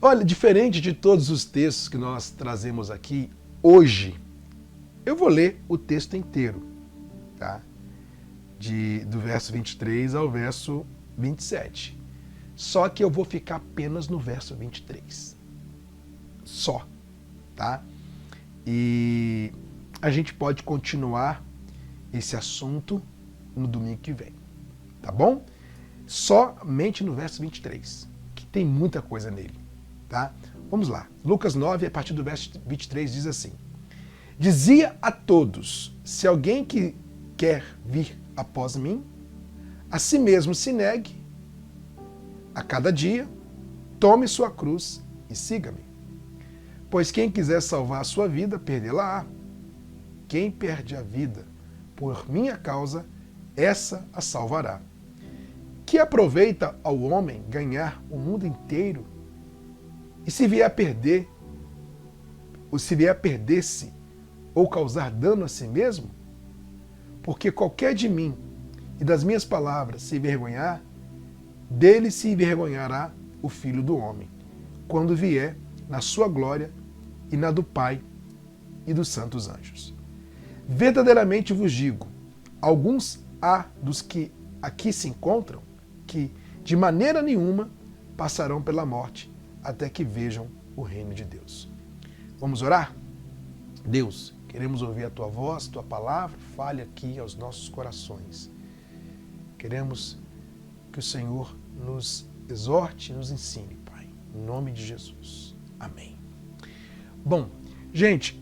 Olha, diferente de todos os textos que nós trazemos aqui, hoje, eu vou ler o texto inteiro, tá? Do verso 23 ao verso 27. Só que eu vou ficar apenas no verso 23. Só, tá? E a gente pode continuar esse assunto no domingo que vem, tá bom? Somente no verso 23, que tem muita coisa nele, tá? Vamos lá. Lucas 9, a partir do verso 23, diz assim: Dizia a todos, se alguém que quer vir após mim, a si mesmo se negue, a cada dia, tome sua cruz e siga-me. Pois quem quiser salvar a sua vida, perdê-la-á. Quem perde a vida por minha causa, essa a salvará. Que aproveita ao homem ganhar o mundo inteiro e se vier a perder, ou se vier a perder-se ou causar dano a si mesmo? Porque qualquer de mim e das minhas palavras se envergonhar, dele se envergonhará o Filho do Homem, quando vier na sua glória e na do Pai e dos santos anjos. Verdadeiramente vos digo, alguns há dos que aqui se encontram que, de maneira nenhuma, passarão pela morte até que vejam o reino de Deus. Vamos orar? Deus, queremos ouvir a Tua voz, Tua palavra, fale aqui aos nossos corações. Queremos que o Senhor nos exorte e nos ensine, Pai. Em nome de Jesus. Amém. Bom, gente,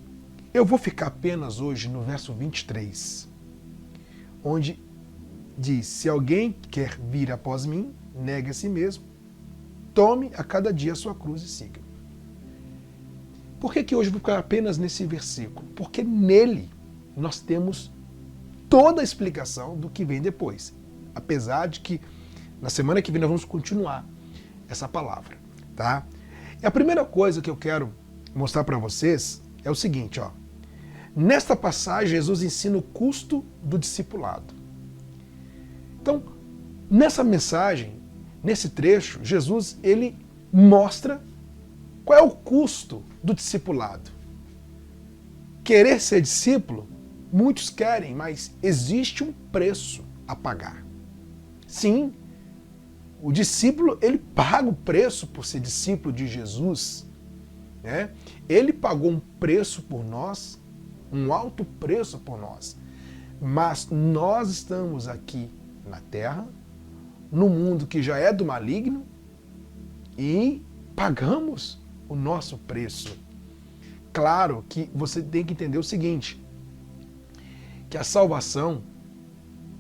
eu vou ficar apenas hoje no verso 23, onde diz, se alguém quer vir após mim, negue a si mesmo, tome a cada dia a sua cruz e siga. Por que hoje eu vou ficar apenas nesse versículo? Porque nele nós temos toda a explicação do que vem depois. Apesar de que na semana que vem nós vamos continuar essa palavra, tá? E a primeira coisa que eu quero mostrar para vocês é o seguinte, ó. Nesta passagem, Jesus ensina o custo do discipulado. Então, nessa mensagem, nesse trecho, Jesus ele mostra qual é o custo do discipulado. Querer ser discípulo, muitos querem, mas existe um preço a pagar. Sim, o discípulo ele paga o preço por ser discípulo de Jesus, né? Ele pagou um preço por nós, um alto preço por nós. Mas nós estamos aqui na Terra, no mundo que já é do maligno, e pagamos o nosso preço. Claro que você tem que entender o seguinte, que a salvação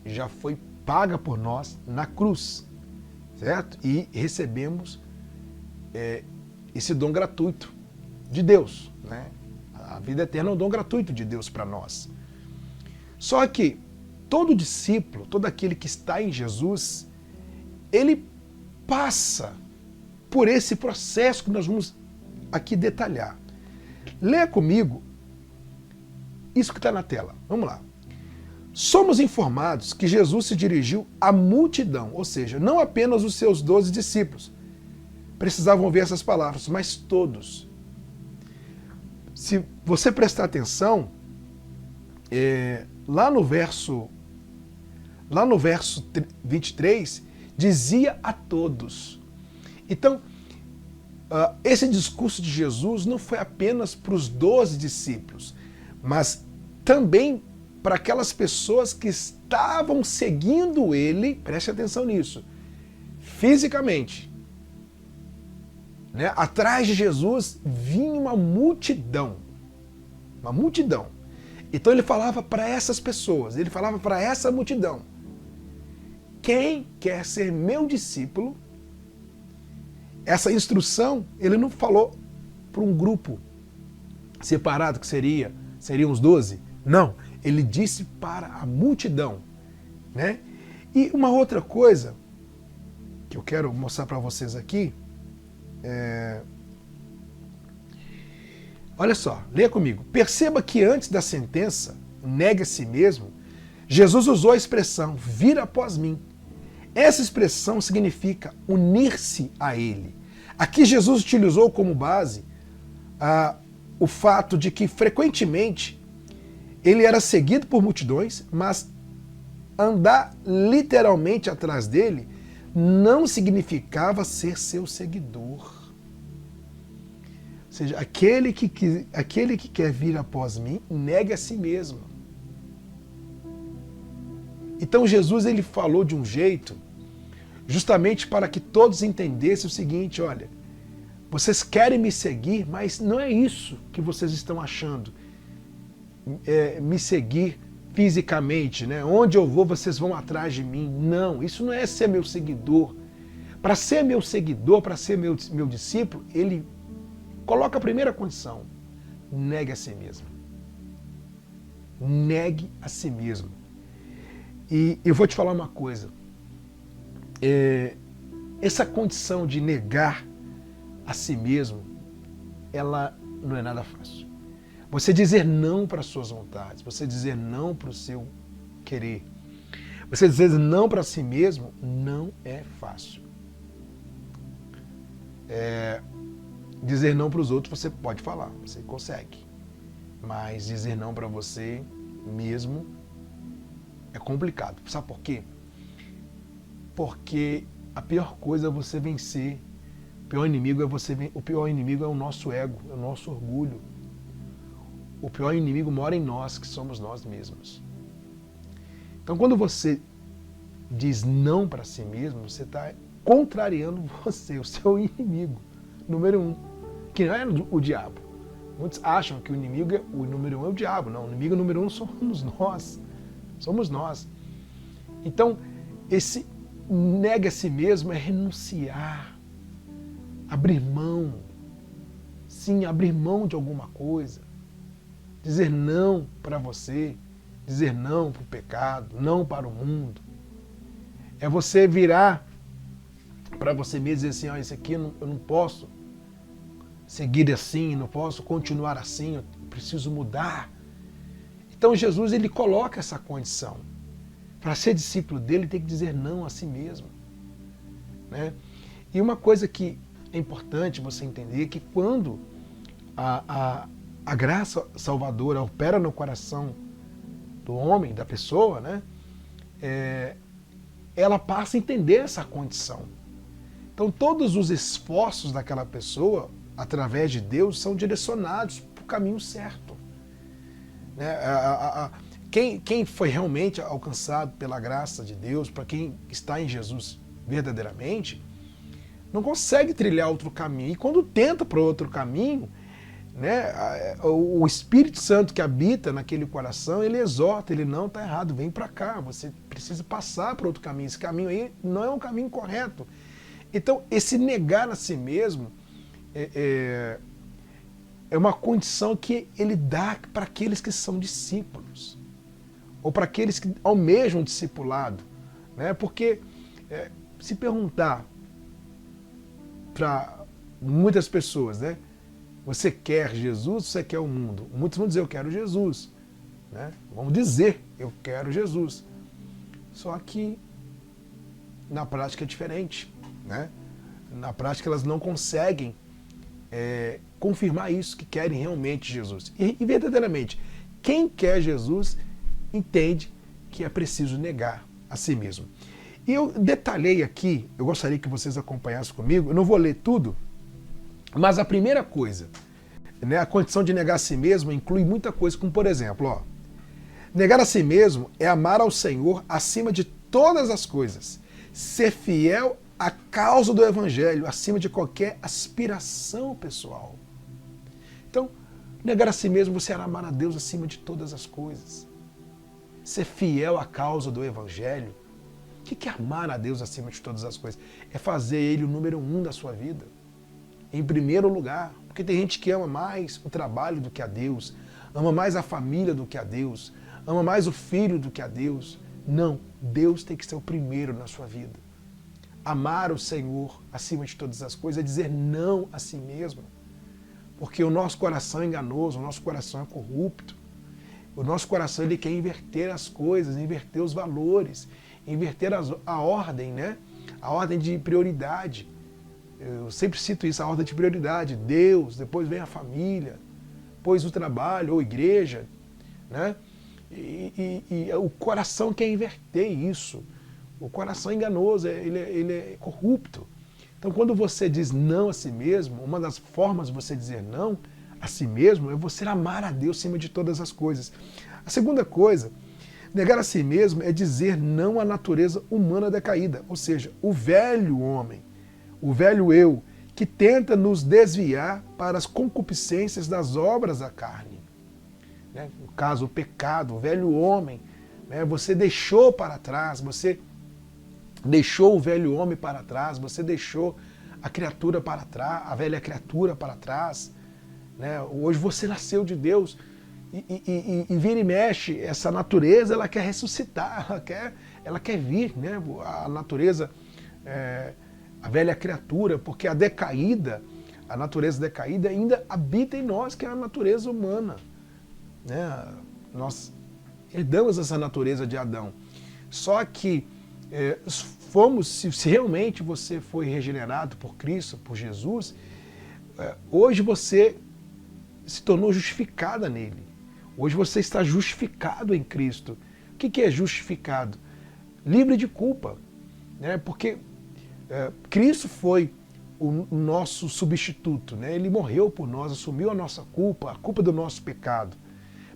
já foi paga por nós na cruz, certo? E recebemos esse dom gratuito de Deus, né? A vida eterna é um dom gratuito de Deus para nós. Só que todo discípulo, todo aquele que está em Jesus, ele passa por esse processo que nós vamos aqui detalhar. Leia comigo isso que está na tela. Vamos lá. Somos informados que Jesus se dirigiu à multidão, ou seja, não apenas os seus 12 discípulos precisavam ouvir essas palavras, mas todos. Se você prestar atenção, lá no verso 23, dizia a todos. Então, esse discurso de Jesus não foi apenas para os 12 discípulos, mas também para aquelas pessoas que estavam seguindo ele, preste atenção nisso, fisicamente. Né? Atrás de Jesus vinha uma multidão. Uma multidão. Então ele falava para essas pessoas, ele falava para essa multidão: quem quer ser meu discípulo? Essa instrução ele não falou para um grupo separado que seriam os 12. Não, ele disse para a multidão. Né? E uma outra coisa que eu quero mostrar para vocês aqui, olha só, leia comigo. Perceba que antes da sentença, negue a si mesmo, Jesus usou a expressão, vir após mim. Essa expressão significa unir-se a ele, Aqui Jesus utilizou como base o fato de que frequentemente ele era seguido por multidões, mas andar literalmente atrás dele não significava ser seu seguidor. Ou seja, aquele que quer vir após mim, negue a si mesmo. Então Jesus ele falou de um jeito justamente para que todos entendessem o seguinte: olha, vocês querem me seguir, mas não é isso que vocês estão achando. Me seguir fisicamente, né? Onde eu vou, vocês vão atrás de mim. Não, isso não é ser meu seguidor. Para ser meu seguidor, para ser meu discípulo, ele coloca a primeira condição: negue a si mesmo. Negue a si mesmo. E eu vou te falar uma coisa. Essa condição de negar a si mesmo, ela não é nada fácil. Você dizer não para as suas vontades, você dizer não para o seu querer, você dizer não para si mesmo, não é fácil. Dizer não para os outros você pode falar, você consegue. Mas dizer não para você mesmo é complicado. Sabe por quê? Porque a pior coisa é você vencer. O pior inimigo é o nosso ego, é o nosso orgulho. O pior inimigo mora em nós, que somos nós mesmos. Então, quando você diz não para si mesmo, você está contrariando você, o seu inimigo número 1, que não é o diabo. Muitos acham que o número 1 é o diabo. Não, o inimigo número 1 somos nós. Somos nós. Então, esse nega a si mesmo é renunciar, abrir mão. Sim, abrir mão de alguma coisa. Dizer não para você, dizer não para o pecado, não para o mundo. É você virar para você mesmo e dizer assim: isso aqui eu não posso seguir assim, não posso continuar assim, eu preciso mudar. Então Jesus ele coloca essa condição. Para ser discípulo dele tem que dizer não a si mesmo. Né? E uma coisa que é importante você entender é que quando a graça salvadora opera no coração do homem, da pessoa, né? Ela passa a entender essa condição. Então todos os esforços daquela pessoa, através de Deus, são direcionados para o caminho certo. Né? Quem foi realmente alcançado pela graça de Deus, para quem está em Jesus verdadeiramente, não consegue trilhar outro caminho. E quando tenta para outro caminho, né, o Espírito Santo que habita naquele coração, ele exorta, ele não está errado, vem para cá, você precisa passar para outro caminho. Esse caminho aí não é um caminho correto. Então, esse negar a si mesmo é uma condição que ele dá para aqueles que são discípulos, ou para aqueles que almejam discipulado. Né? Porque se perguntar para muitas pessoas, né? Você quer Jesus ou você quer o mundo? Muitos vão dizer: eu quero Jesus. Né? Vão dizer: eu quero Jesus. Só que na prática é diferente. Né? Na prática elas não conseguem confirmar isso, que querem realmente Jesus. E verdadeiramente, quem quer Jesus entende que é preciso negar a si mesmo. E eu detalhei aqui, eu gostaria que vocês acompanhassem comigo, eu não vou ler tudo, mas a primeira coisa, né, a condição de negar a si mesmo inclui muita coisa, como por exemplo, negar a si mesmo é amar ao Senhor acima de todas as coisas, ser fiel à causa do Evangelho, acima de qualquer aspiração pessoal. Então, negar a si mesmo, você é amar a Deus acima de todas as coisas. Ser fiel à causa do Evangelho. O que é amar a Deus acima de todas as coisas? É fazer Ele o número 1 da sua vida. Em primeiro lugar. Porque tem gente que ama mais o trabalho do que a Deus, ama mais a família do que a Deus, ama mais o filho do que a Deus. Não, Deus tem que ser o primeiro na sua vida. Amar o Senhor acima de todas as coisas é dizer não a si mesmo. Porque o nosso coração é enganoso, o nosso coração é corrupto. O nosso coração ele quer inverter as coisas, inverter os valores, inverter a ordem, né? A ordem de prioridade. Eu sempre cito isso, a ordem de prioridade. Deus, depois vem a família, depois o trabalho ou igreja, né? E o coração quer inverter isso. O coração é enganoso, ele é corrupto. Então, quando você diz não a si mesmo, uma das formas de você dizer não a si mesmo é você amar a Deus acima de todas as coisas. A segunda coisa, negar a si mesmo é dizer não à natureza humana decaída, ou seja, o velho homem, o velho eu, que tenta nos desviar para as concupiscências das obras da carne. Né? No caso, o pecado, o velho homem, né? Você deixou para trás, você deixou o velho homem para trás, você deixou a criatura para trás, a velha criatura para trás. Né? Hoje você nasceu de Deus e vira e mexe, essa natureza ela quer ressuscitar, ela quer vir, né? A natureza, a velha criatura, porque a natureza decaída ainda habita em nós, que é a natureza humana. Né? Nós herdamos essa natureza de Adão. Só que se realmente você foi regenerado por Cristo, por Jesus, hoje você se tornou justificada nele. Hoje você está justificado em Cristo. O que é justificado? Livre de culpa. Né? Porque Cristo foi o nosso substituto. Né? Ele morreu por nós, assumiu a nossa culpa, a culpa do nosso pecado.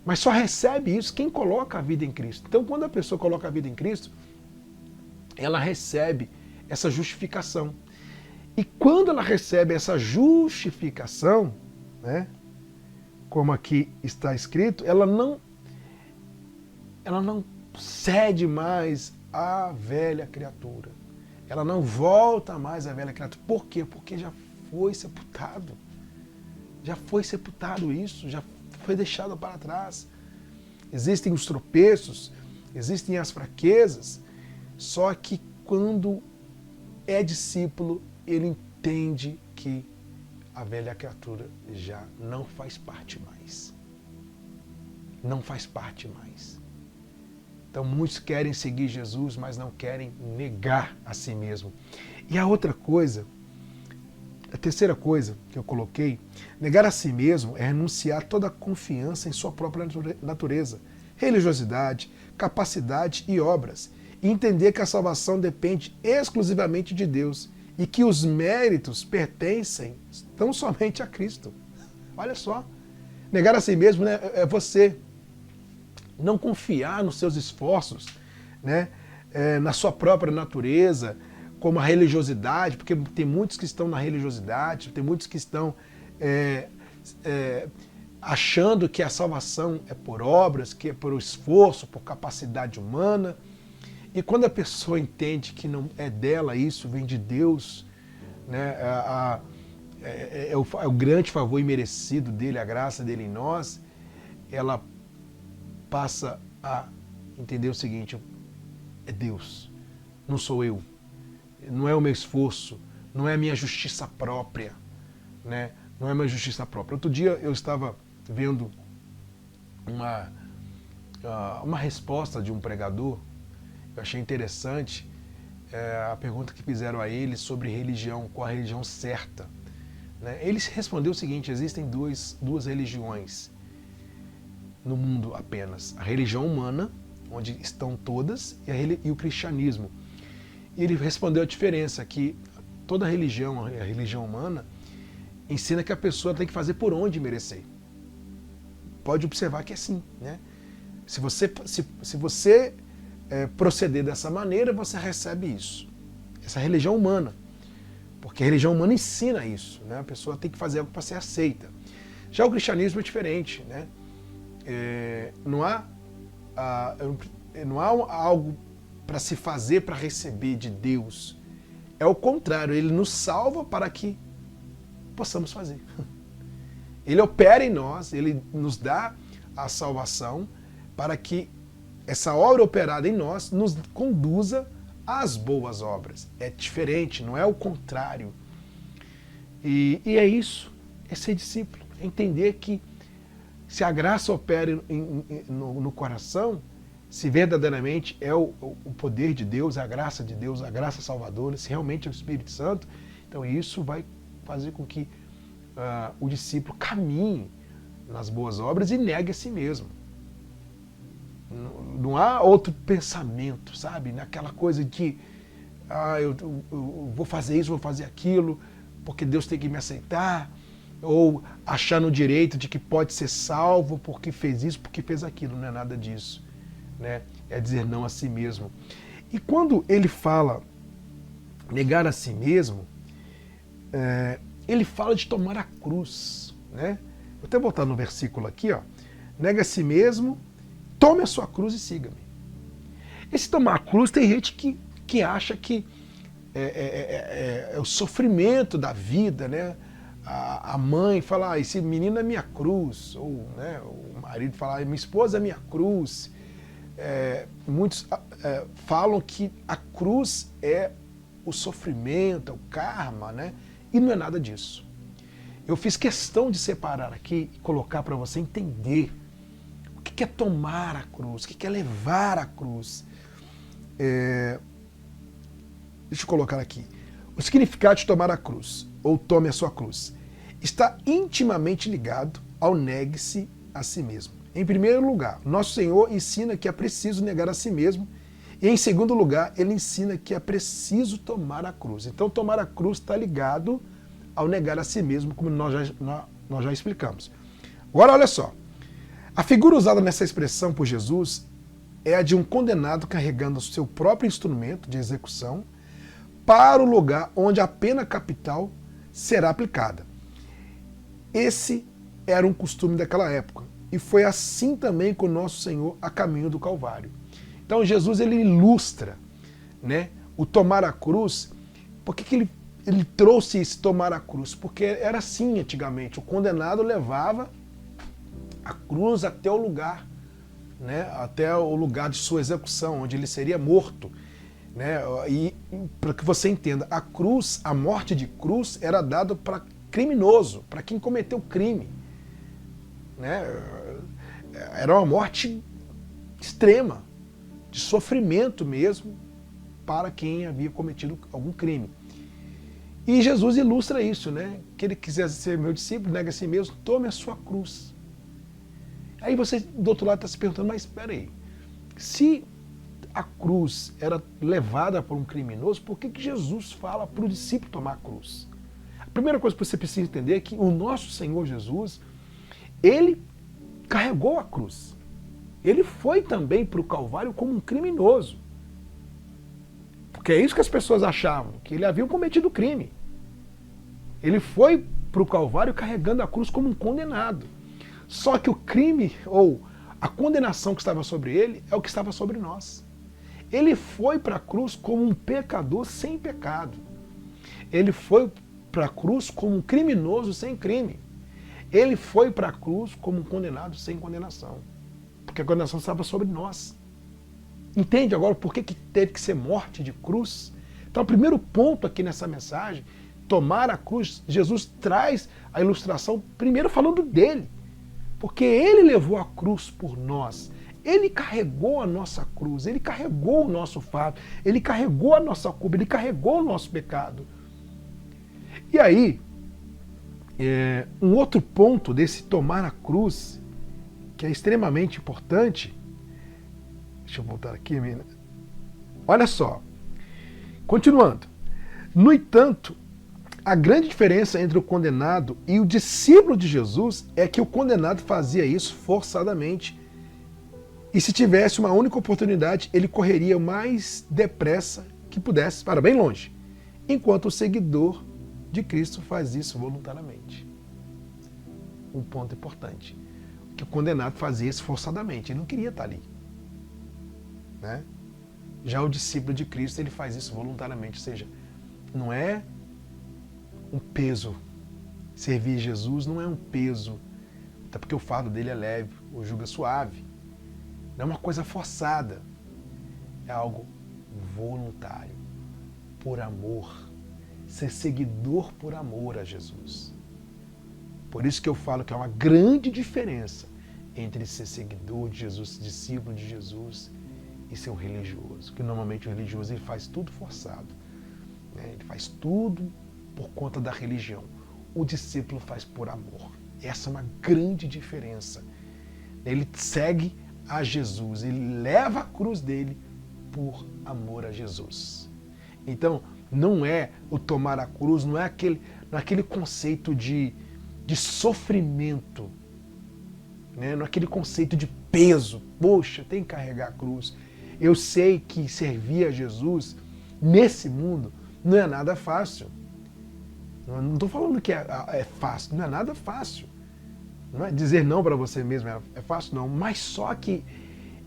Mas só recebe isso quem coloca a vida em Cristo. Então, quando a pessoa coloca a vida em Cristo, ela recebe essa justificação. E quando ela recebe essa justificação, né, como aqui está escrito, ela não cede mais à velha criatura. Ela não volta mais à velha criatura. Por quê? Porque já foi sepultado. Já foi sepultado isso, já foi deixado para trás. Existem os tropeços, existem as fraquezas, só que quando é discípulo, ele entende que a velha criatura já não faz parte mais. Não faz parte mais. Então muitos querem seguir Jesus, mas não querem negar a si mesmo. E a outra coisa, a terceira coisa que eu coloquei, negar a si mesmo é renunciar toda a confiança em sua própria natureza, religiosidade, capacidade e obras, e entender que a salvação depende exclusivamente de Deus e que os méritos pertencem tão somente a Cristo. Olha só, negar a si mesmo, né, é você não confiar nos seus esforços, né, na sua própria natureza, como a religiosidade, porque tem muitos que estão na religiosidade, tem muitos que estão achando que a salvação é por obras, que é por esforço, por capacidade humana. E quando a pessoa entende que não é dela isso, vem de Deus, né, é o grande favor imerecido dele, a graça dele em nós, ela passa a entender o seguinte: é Deus, não sou eu. Não é o meu esforço, não é a minha justiça própria, né? Não é a minha justiça própria. Outro dia eu estava vendo uma resposta de um pregador, eu achei interessante a pergunta que fizeram a ele sobre religião, qual a religião certa. Né? Ele respondeu o seguinte: existem duas religiões no mundo apenas. A religião humana, onde estão todas, e o cristianismo. E ele respondeu a diferença, que toda religião, a religião humana, ensina que a pessoa tem que fazer por onde merecer. Pode observar que é assim, né? Se você proceder dessa maneira, você recebe isso. Essa é a religião humana. Porque a religião humana ensina isso, né? A pessoa tem que fazer algo para ser aceita. Já o cristianismo é diferente, né? Não há algo para se fazer, para receber de Deus. É o contrário, ele nos salva para que possamos fazer. Ele opera em nós, ele nos dá a salvação para que essa obra operada em nós nos conduza às boas obras. É diferente, não é o contrário. E é isso, é ser discípulo, é entender que se a graça opera no coração, se verdadeiramente é o poder de Deus, a graça de Deus, a graça salvadora, se realmente é o Espírito Santo, Então isso vai fazer com que o discípulo caminhe nas boas obras e negue a si mesmo. Não há outro pensamento, sabe? Naquela coisa de eu vou fazer isso, vou fazer aquilo, porque Deus tem que me aceitar, ou achar no direito de que pode ser salvo porque fez isso, porque fez aquilo. Não é nada disso, né? É dizer não a si mesmo. E quando ele fala negar a si mesmo, ele fala de tomar a cruz, né? Vou até voltar no versículo aqui, ó. Nega a si mesmo, tome a sua cruz e siga-me. Esse tomar a cruz, tem gente que acha que é o sofrimento da vida, né? A mãe fala, esse menino é minha cruz, ou né, o marido fala, minha esposa é minha cruz. Muitos falam que a cruz é o sofrimento, é o karma, né? E não é nada disso. Eu fiz questão de separar aqui e colocar para você entender o que é tomar a cruz, o que é levar a cruz. Deixa eu colocar aqui. O significado de tomar a cruz, ou tome a sua cruz, está intimamente ligado ao negue-se a si mesmo. Em primeiro lugar, nosso Senhor ensina que é preciso negar a si mesmo, e em segundo lugar, ele ensina que é preciso tomar a cruz. Então, tomar a cruz está ligado ao negar a si mesmo, como nós já explicamos. Agora, olha só. A figura usada nessa expressão por Jesus é a de um condenado carregando o seu próprio instrumento de execução para o lugar onde a pena capital será aplicada. Esse era um costume daquela época. E foi assim também com o nosso Senhor a caminho do Calvário. Então Jesus ele ilustra, né, o tomar a cruz. Por que ele trouxe esse tomar a cruz? Porque era assim antigamente. O condenado levava a cruz até o lugar, né, até o lugar de sua execução, onde ele seria morto. Né? E para que você entenda, a cruz, a morte de cruz era dada para criminoso, para quem cometeu crime. Né? Era uma morte extrema, de sofrimento mesmo, para quem havia cometido algum crime. E Jesus ilustra isso, né? Que ele quisesse ser meu discípulo, nega a si mesmo, tome a sua cruz. Aí você, do outro lado, está se perguntando, mas espera aí, se a cruz era levada por um criminoso, por que Jesus fala para o discípulo tomar a cruz? A primeira coisa que você precisa entender é que o nosso Senhor Jesus, ele carregou a cruz. Ele foi também para o Calvário como um criminoso. Porque é isso que as pessoas achavam, que ele havia cometido crime. Ele foi para o Calvário carregando a cruz como um condenado. Só que o crime, ou a condenação que estava sobre ele, é o que estava sobre nós. Ele foi para a cruz como um pecador sem pecado. Ele foi para a cruz como um criminoso sem crime. Ele foi para a cruz como um condenado sem condenação. Porque a condenação estava sobre nós. Entende agora por que teve que ser morte de cruz? Então, o primeiro ponto aqui nessa mensagem, tomar a cruz, Jesus traz a ilustração primeiro falando dele. Porque ele levou a cruz por nós. Ele carregou a nossa cruz, ele carregou o nosso fardo, ele carregou a nossa culpa, ele carregou o nosso pecado. E aí, um outro ponto desse tomar a cruz, que é extremamente importante, deixa eu voltar aqui, menina. Olha só, continuando. No entanto, a grande diferença entre o condenado e o discípulo de Jesus é que o condenado fazia isso forçadamente. E se tivesse uma única oportunidade, ele correria o mais depressa que pudesse para bem longe. Enquanto o seguidor de Cristo faz isso voluntariamente. Um ponto importante. Que o condenado fazia isso forçadamente. Ele não queria estar ali. Né? Já o discípulo de Cristo, ele faz isso voluntariamente. Ou seja, não é um peso. Servir Jesus não é um peso. Até porque o fardo dele é leve, o jugo é suave. Não é uma coisa forçada. É algo voluntário. Por amor. Ser seguidor por amor a Jesus. Por isso que eu falo que há uma grande diferença entre ser seguidor de Jesus, discípulo de Jesus, e ser um religioso. Que normalmente o religioso ele faz tudo forçado. Né? Ele faz tudo por conta da religião. O discípulo faz por amor. Essa é uma grande diferença. Ele segue a Jesus, ele leva a cruz dele por amor a Jesus. Então, não é o tomar a cruz, não é aquele conceito de sofrimento, né? Não é aquele conceito de peso. Poxa, tem que carregar a cruz. Eu sei que servir a Jesus nesse mundo não é nada fácil. Não estou falando que é fácil, não é nada fácil. Não é dizer não para você mesmo é fácil, não. Mas só que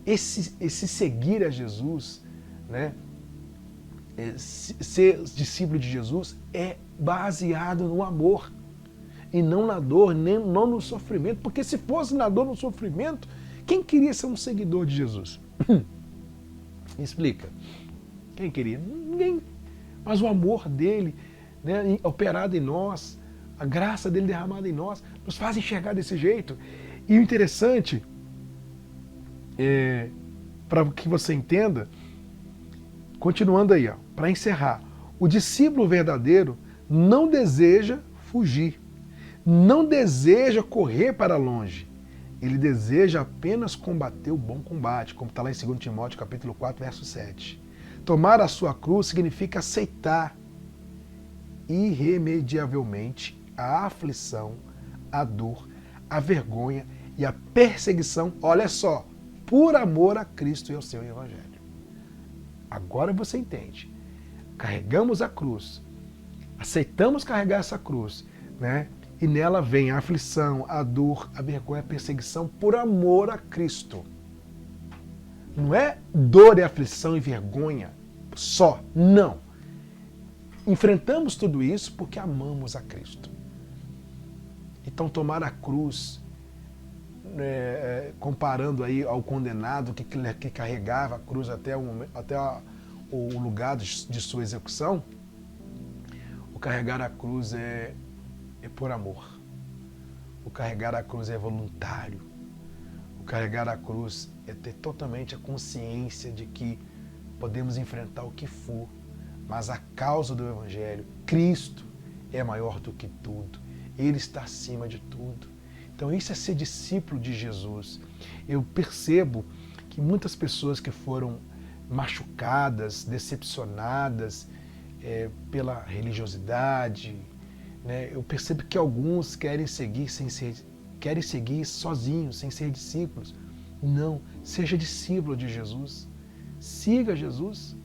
esse seguir a Jesus, né, ser discípulo de Jesus é baseado no amor e não na dor, nem não no sofrimento. Porque se fosse na dor, no sofrimento, quem queria ser um seguidor de Jesus? Me explica. Quem queria? Ninguém. Mas o amor dele, né, operado em nós, a graça dele derramada em nós, nos faz enxergar desse jeito. E o interessante, para que você entenda, continuando aí, para encerrar, o discípulo verdadeiro não deseja fugir, não deseja correr para longe, ele deseja apenas combater o bom combate, como está lá em 2 Timóteo capítulo 4, verso 7. Tomar a sua cruz significa aceitar irremediavelmente a aflição, a dor, a vergonha e a perseguição, olha só, por amor a Cristo e ao seu Evangelho. Agora você entende. Carregamos a cruz, aceitamos carregar essa cruz, né? E nela vem a aflição, a dor, a vergonha, a perseguição por amor a Cristo. Não é dor e aflição e vergonha só, não. Enfrentamos tudo isso porque amamos a Cristo. Então tomar a cruz, comparando aí ao condenado que carregava a cruz até o lugar de sua execução, o carregar a cruz é por amor. O carregar a cruz é voluntário. O carregar a cruz é ter totalmente a consciência de que podemos enfrentar o que for, mas a causa do Evangelho, Cristo, é maior do que tudo. Ele está acima de tudo. Então isso é ser discípulo de Jesus. Eu percebo que muitas pessoas que foram machucadas, decepcionadas pela religiosidade, né, eu percebo que alguns querem seguir sozinhos, sem ser discípulos. Não, seja discípulo de Jesus. Siga Jesus.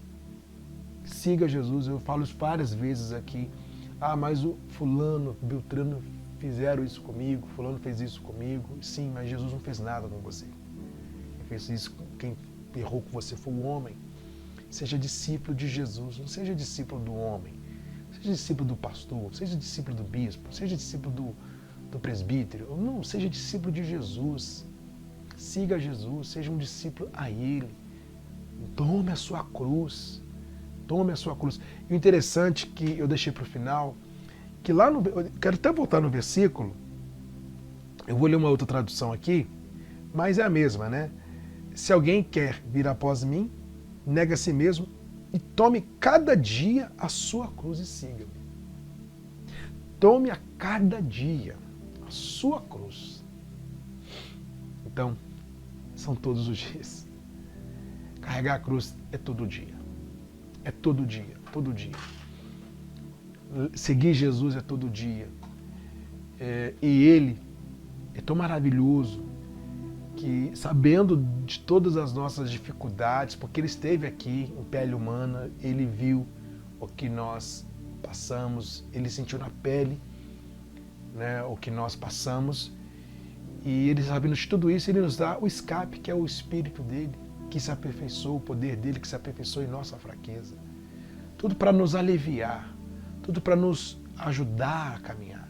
Siga Jesus. Eu falo várias vezes aqui. Ah, mas o fulano, Beltrano fizeram isso comigo, fulano fez isso comigo. Sim, mas Jesus não fez nada com você. Quem errou com você foi o homem. Seja discípulo de Jesus, não seja discípulo do homem. Seja discípulo do pastor, seja discípulo do bispo, seja discípulo do presbítero. Não, seja discípulo de Jesus. Siga Jesus, seja um discípulo a Ele. Tome a sua cruz. Tome a sua cruz. E o interessante que eu deixei para o final, que lá no... Eu quero até voltar no versículo, eu vou ler uma outra tradução aqui, mas é a mesma, né? Se alguém quer vir após mim, nega a si mesmo e tome cada dia a sua cruz e siga-me. Tome a cada dia a sua cruz. Então, são todos os dias. Carregar a cruz é todo dia. É todo dia, todo dia. Seguir Jesus é todo dia. E Ele é tão maravilhoso que, sabendo de todas as nossas dificuldades, porque Ele esteve aqui em pele humana, Ele viu o que nós passamos, Ele sentiu na pele, né, o que nós passamos, e Ele, sabendo de tudo isso, Ele nos dá o escape, que é o Espírito dEle, que se aperfeiçoa, o poder dEle que se aperfeiçoa em nossa fraqueza. Tudo para nos aliviar, tudo para nos ajudar a caminhar,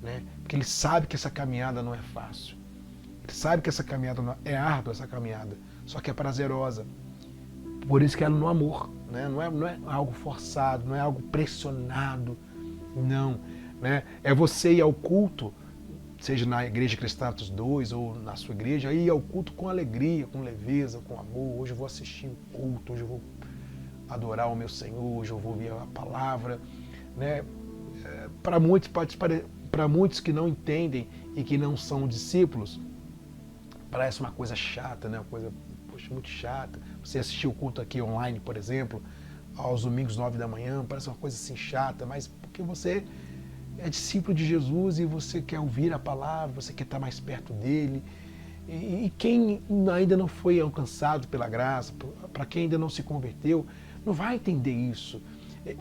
né? Porque Ele sabe que essa caminhada não é fácil. Ele sabe que essa caminhada não é árdua, essa caminhada, só que é prazerosa. Por isso que é no amor, né? Não é algo forçado, não é algo pressionado, não, né? É você ir ao culto, seja na Igreja Cristã Atos 2 ou na sua igreja, ir ao culto com alegria, com leveza, com amor. Hoje eu vou assistir o culto, hoje eu vou adorar o meu Senhor, hoje eu vou ouvir a palavra, né? para muitos que não entendem e que não são discípulos, parece uma coisa chata, né? Uma coisa, poxa, muito chata. Você assistir o culto aqui online, por exemplo, aos domingos 9 da manhã, parece uma coisa assim chata, mas porque você é discípulo de Jesus e você quer ouvir a palavra, você quer estar mais perto dele. E quem ainda não foi alcançado pela graça, para quem ainda não se converteu, não vai entender isso.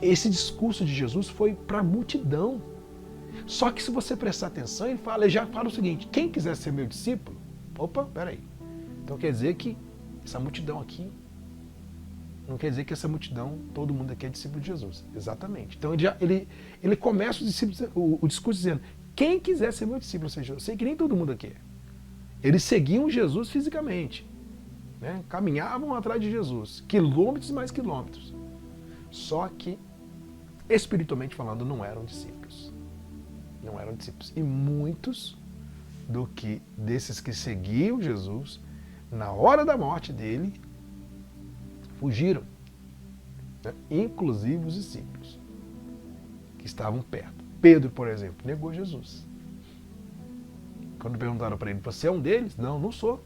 Esse discurso de Jesus foi para a multidão. Só que se você prestar atenção, ele já fala o seguinte: quem quiser ser meu discípulo, opa, peraí. Então quer dizer que essa multidão aqui, não quer dizer que essa multidão, todo mundo aqui é discípulo de Jesus. Exatamente. Então ele começa o discurso dizendo: quem quiser ser meu discípulo, ou seja, eu sei que nem todo mundo aqui é. Eles seguiam Jesus fisicamente, né? Caminhavam atrás de Jesus, quilômetros e mais quilômetros. Só que, espiritualmente falando, não eram discípulos. Não eram discípulos. E muitos desses que seguiam Jesus, na hora da morte dele, fugiram. Né? Inclusive os discípulos que estavam perto. Pedro, por exemplo, negou Jesus. Quando perguntaram para ele: você é um deles? Não, não sou.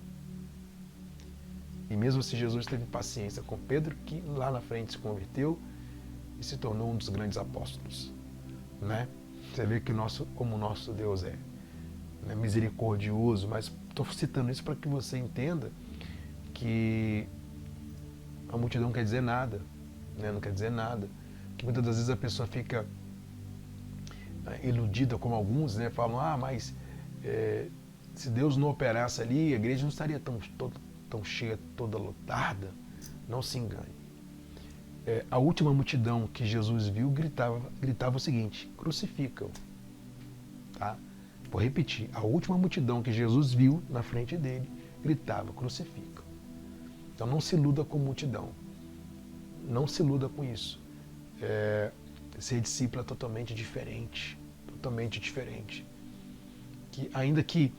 E mesmo assim Jesus teve paciência com Pedro, que lá na frente se converteu e se tornou um dos grandes apóstolos. Né? Você vê que como o nosso Deus é, né? Misericordioso, mas estou citando isso para que você entenda que a multidão não quer dizer nada, né? Não quer dizer nada. Que muitas das vezes a pessoa fica iludida, como alguns, né? Falam: mas se Deus não operasse ali, a igreja não estaria tão cheia, toda lotada. Não se engane. A última multidão que Jesus viu gritava o seguinte: crucifica-o. Tá? Vou repetir. A última multidão que Jesus viu na frente dele gritava: crucifica-o. Então não se iluda com multidão. Não se iluda com isso. Ser discípulo é totalmente diferente. Totalmente diferente. Ainda que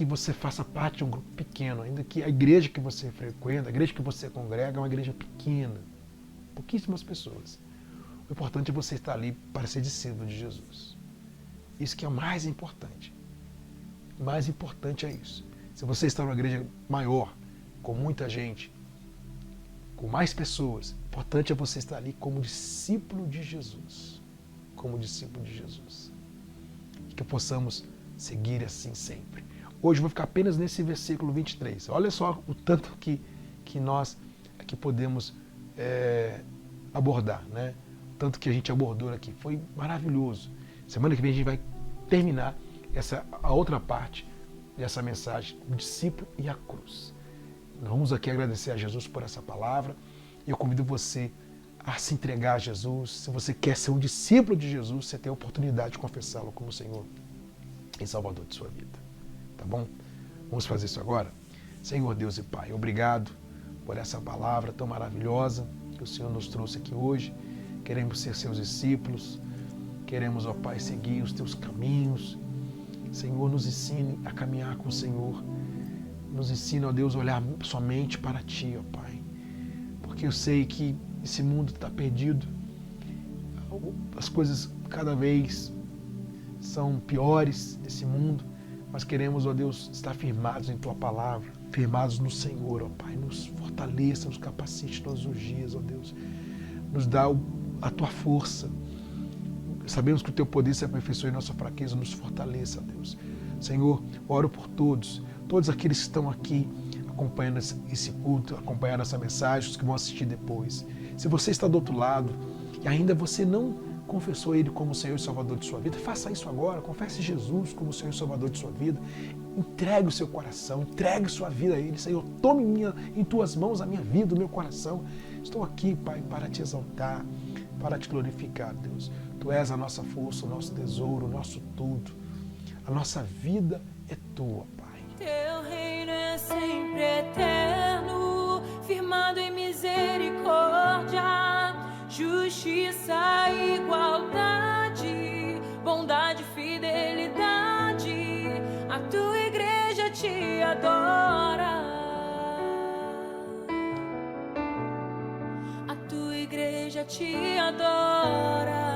você faça parte de um grupo pequeno, ainda que a igreja que você frequenta, a igreja que você congrega é uma igreja pequena, pouquíssimas pessoas. O importante é você estar ali para ser discípulo de Jesus. Isso que é o mais importante. O mais importante é isso. Se você está numa igreja maior, com muita gente, com mais pessoas, o importante é você estar ali como discípulo de Jesus. Como discípulo de Jesus. Que possamos seguir assim sempre. Hoje eu vou ficar apenas nesse versículo 23. Olha só o tanto que nós aqui podemos abordar, né? O tanto que a gente abordou aqui. Foi maravilhoso. Semana que vem a gente vai terminar a outra parte dessa mensagem, o discípulo e a cruz. Nós vamos aqui agradecer a Jesus por essa palavra. E eu convido você a se entregar a Jesus. Se você quer ser um discípulo de Jesus, você tem a oportunidade de confessá-lo como Senhor e Salvador de sua vida. Tá bom? Vamos fazer isso agora? Senhor Deus e Pai, obrigado por essa palavra tão maravilhosa que o Senhor nos trouxe aqui hoje. Queremos ser seus discípulos. Queremos, ó Pai, seguir os teus caminhos. Senhor, nos ensine a caminhar com o Senhor. Nos ensine, ó Deus, a olhar somente para Ti, ó Pai. Porque eu sei que esse mundo está perdido. As coisas cada vez são piores nesse mundo. Mas queremos, ó Deus, estar firmados em Tua palavra, firmados no Senhor, ó Pai. Nos fortaleça, nos capacite todos os dias, ó Deus. Nos dá a Tua força. Sabemos que o Teu poder se aperfeiçoa em nossa fraqueza, nos fortaleça, ó Deus. Senhor, oro por todos aqueles que estão aqui acompanhando esse culto, acompanhando essa mensagem, os que vão assistir depois. Se você está do outro lado e ainda você não confessou Ele como Senhor e Salvador de sua vida, faça isso agora. Confesse Jesus como Senhor e Salvador de sua vida. Entregue o seu coração, entregue sua vida a Ele. Senhor, tome em Tuas mãos a minha vida, o meu coração. Estou aqui, Pai, para Te exaltar, para Te glorificar, Deus. Tu és a nossa força, o nosso tesouro, o nosso tudo. A nossa vida é Tua, Pai. Teu reino é sempre eterno, firmado em misericórdia, justiça, igualdade, bondade, fidelidade. A tua igreja te adora. A tua igreja te adora.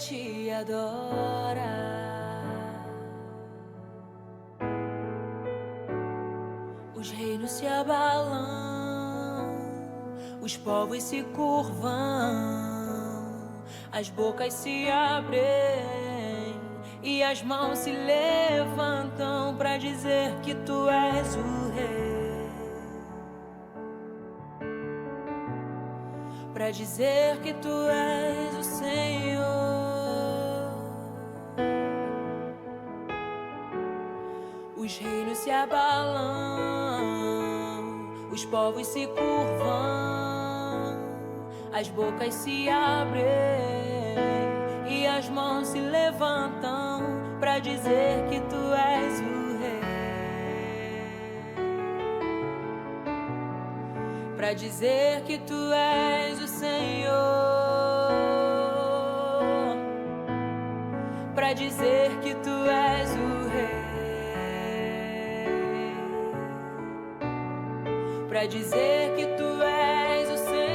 te adora. Os reinos se abalam, os povos se curvam, as bocas se abrem e as mãos se levantam pra dizer que tu és o rei, pra dizer que tu és o Senhor. Os reinos se abalam, os povos se curvam, as bocas se abrem e as mãos se levantam pra dizer que tu és o rei, pra dizer que tu és o Senhor, pra dizer que tu és o rei, pra dizer que tu és o Senhor.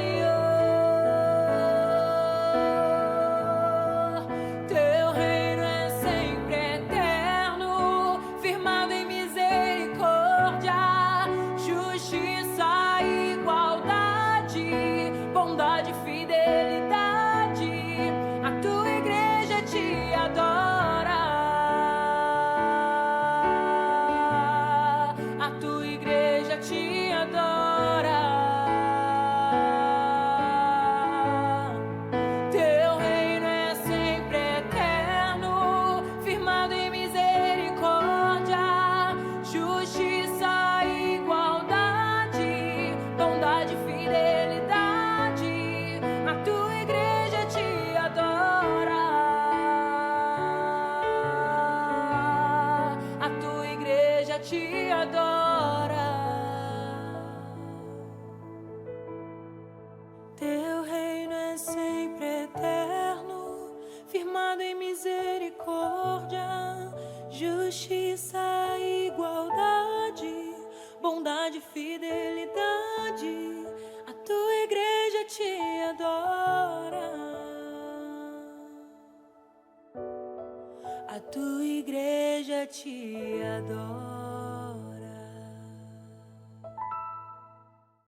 Teu reino é sempre eterno, firmado em misericórdia, justiça, igualdade, bondade, fidelidade. A tua igreja te adora. A tua igreja te adora. Teu reino é sempre eterno, firmado em misericórdia, justiça, igualdade, bondade, fidelidade. A tua igreja te adora. A tua igreja te adora. Teu reino é sempre eterno, firmado em misericórdia, justiça, igualdade, bondade, fidelidade. A tua igreja te adora. A tua igreja te adora.